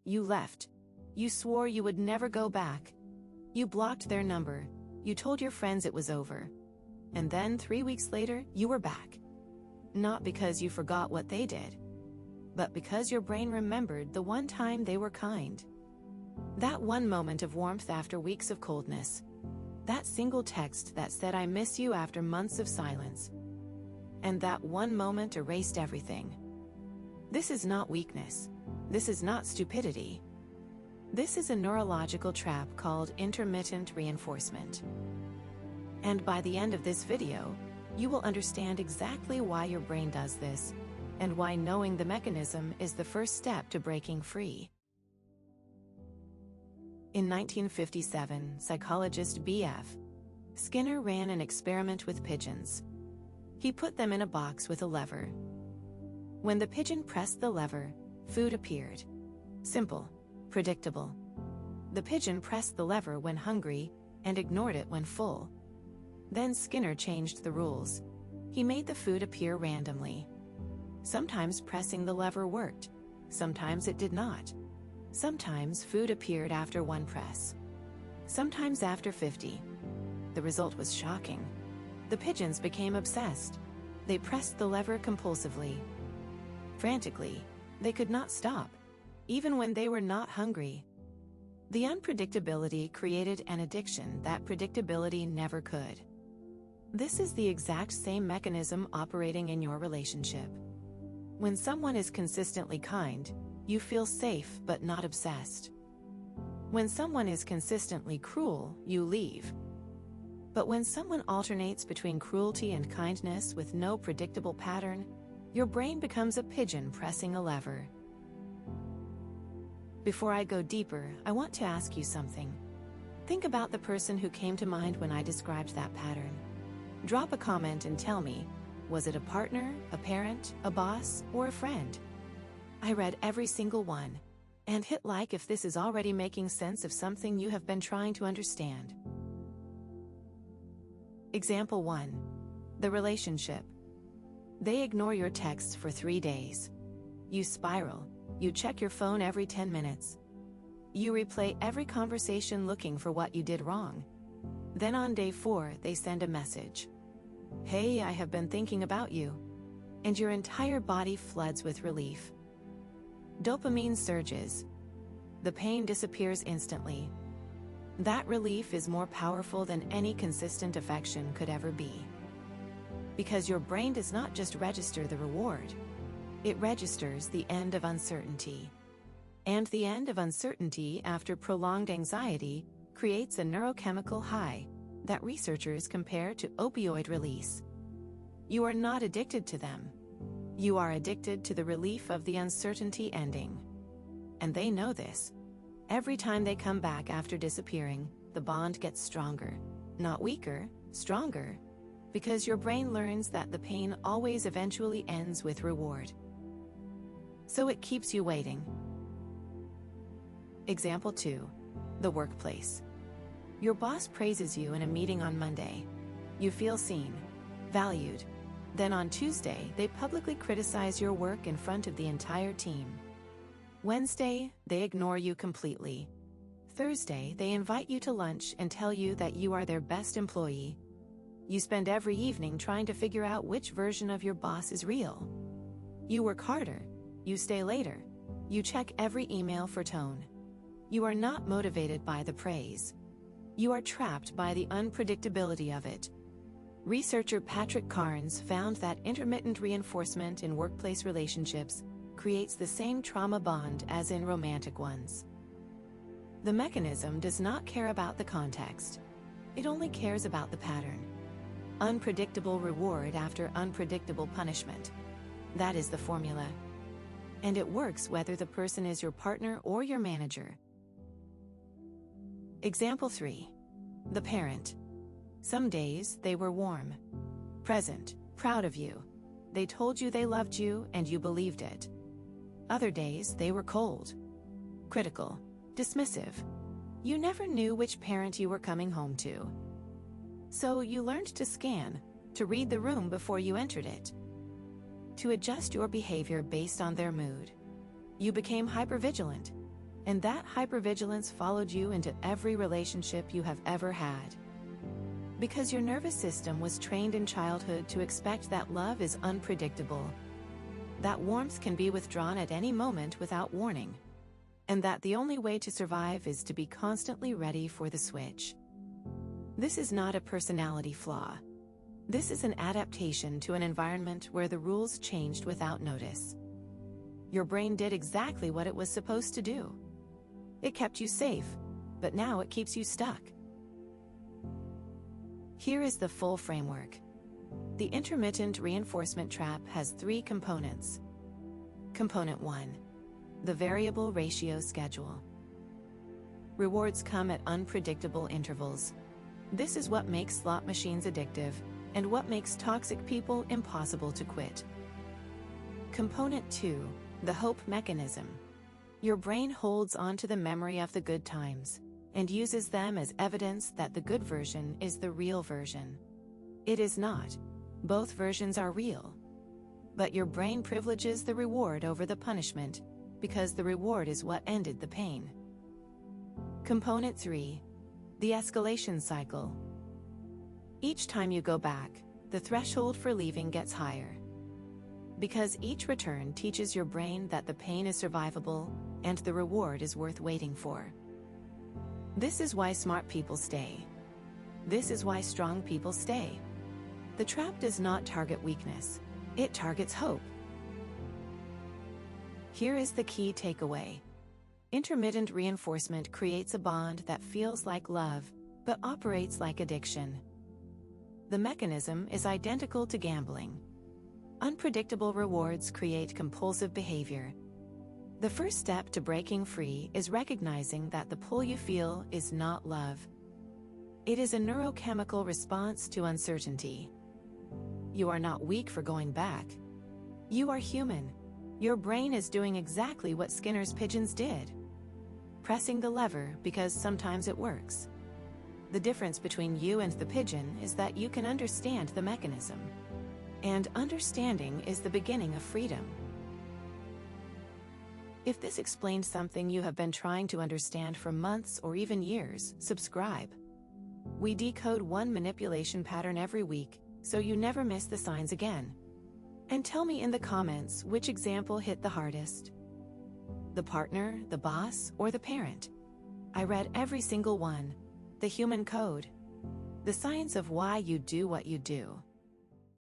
You left. You swore you would never go back. You blocked their number. You told your friends it was over. And then 3 weeks later, you were back. Not because you forgot what they did, but because your brain remembered the one time they were kind. That one moment of warmth after weeks of coldness. That single text that said I miss you after months of silence. And that one moment erased everything. This is not weakness. This is not stupidity. This is a neurological trap called intermittent reinforcement. And by the end of this video, you will understand exactly why your brain does this, and why knowing the mechanism is the first step to breaking free. In 1957, psychologist B.F. Skinner ran an experiment with pigeons. He put them in a box with a lever. When the pigeon pressed the lever, food appeared. Simple, predictable. The pigeon pressed the lever when hungry, and ignored it when full. Then Skinner changed the rules. He made the food appear randomly. Sometimes pressing the lever worked. Sometimes it did not. Sometimes food appeared after one press. Sometimes after 50. The result was shocking. The pigeons became obsessed. They pressed the lever compulsively. Frantically, they could not stop, even when they were not hungry. The unpredictability created an addiction that predictability never could. This is the exact same mechanism operating in your relationship. When someone is consistently kind, you feel safe but not obsessed. When someone is consistently cruel, you leave. But when someone alternates between cruelty and kindness with no predictable pattern, your brain becomes a pigeon pressing a lever. Before I go deeper, I want to ask you something. Think about the person who came to mind when I described that pattern. Drop a comment and tell me, was it a partner, a parent, a boss, or a friend? I read every single one. And hit like if this is already making sense of something you have been trying to understand. Example 1. The relationship. They ignore your texts for 3 days. You spiral. You check your phone every 10 minutes. You replay every conversation looking for what you did wrong. Then on day 4, they send a message. Hey, I have been thinking about you. And your entire body floods with relief. Dopamine surges. The pain disappears instantly. That relief is more powerful than any consistent affection could ever be. Because your brain does not just register the reward. It registers the end of uncertainty. And the end of uncertainty after prolonged anxiety creates a neurochemical high that researchers compare to opioid release. You are not addicted to them. You are addicted to the relief of the uncertainty ending. And they know this. Every time they come back after disappearing, the bond gets stronger. Not weaker, stronger. Because your brain learns that the pain always eventually ends with reward. So it keeps you waiting. Example 2. The workplace. Your boss praises you in a meeting on Monday. You feel seen, valued. Then on Tuesday, they publicly criticize your work in front of the entire team. Wednesday, they ignore you completely. Thursday, they invite you to lunch and tell you that you are their best employee. You spend every evening trying to figure out which version of your boss is real. You work harder. You stay later. You check every email for tone. You are not motivated by the praise. You are trapped by the unpredictability of it. Researcher Patrick Carnes found that intermittent reinforcement in workplace relationships creates the same trauma bond as in romantic ones. The mechanism does not care about the context. It only cares about the pattern. Unpredictable reward after unpredictable punishment. That is the formula. And it works whether the person is your partner or your manager. Example 3. The parent. Some days they were warm, present, proud of you. They told you they loved you and you believed it. Other days they were cold, critical, dismissive. You never knew which parent you were coming home to. So you learned to scan, to read the room before you entered it, to adjust your behavior based on their mood. You became hypervigilant. And that hypervigilance followed you into every relationship you have ever had. Because your nervous system was trained in childhood to expect that love is unpredictable, that warmth can be withdrawn at any moment without warning, and that the only way to survive is to be constantly ready for the switch. This is not a personality flaw. This is an adaptation to an environment where the rules changed without notice. Your brain did exactly what it was supposed to do. It kept you safe, but now it keeps you stuck. Here is the full framework. The intermittent reinforcement trap has 3 components. Component 1. The variable ratio schedule. Rewards come at unpredictable intervals. This is what makes slot machines addictive, and what makes toxic people impossible to quit. Component 2. The hope mechanism. Your brain holds on to the memory of the good times, and uses them as evidence that the good version is the real version. It is not. Both versions are real. But your brain privileges the reward over the punishment, because the reward is what ended the pain. Component 3. The escalation cycle. Each time you go back, the threshold for leaving gets higher. Because each return teaches your brain that the pain is survivable, and the reward is worth waiting for. This is why smart people stay. This is why strong people stay. The trap does not target weakness. It targets hope. Here is the key takeaway. Intermittent reinforcement creates a bond that feels like love, but operates like addiction. The mechanism is identical to gambling. Unpredictable rewards create compulsive behavior. The first step to breaking free is recognizing that the pull you feel is not love. It is a neurochemical response to uncertainty. You are not weak for going back. You are human. Your brain is doing exactly what Skinner's pigeons did. Pressing the lever because sometimes it works. The difference between you and the pigeon is that you can understand the mechanism. And understanding is the beginning of freedom. If this explains something you have been trying to understand for months or even years, subscribe. We decode one manipulation pattern every week, so you never miss the signs again. And tell me in the comments which example hit the hardest. The partner, the boss, or the parent? I read every single one. The human code. The science of why you do what you do.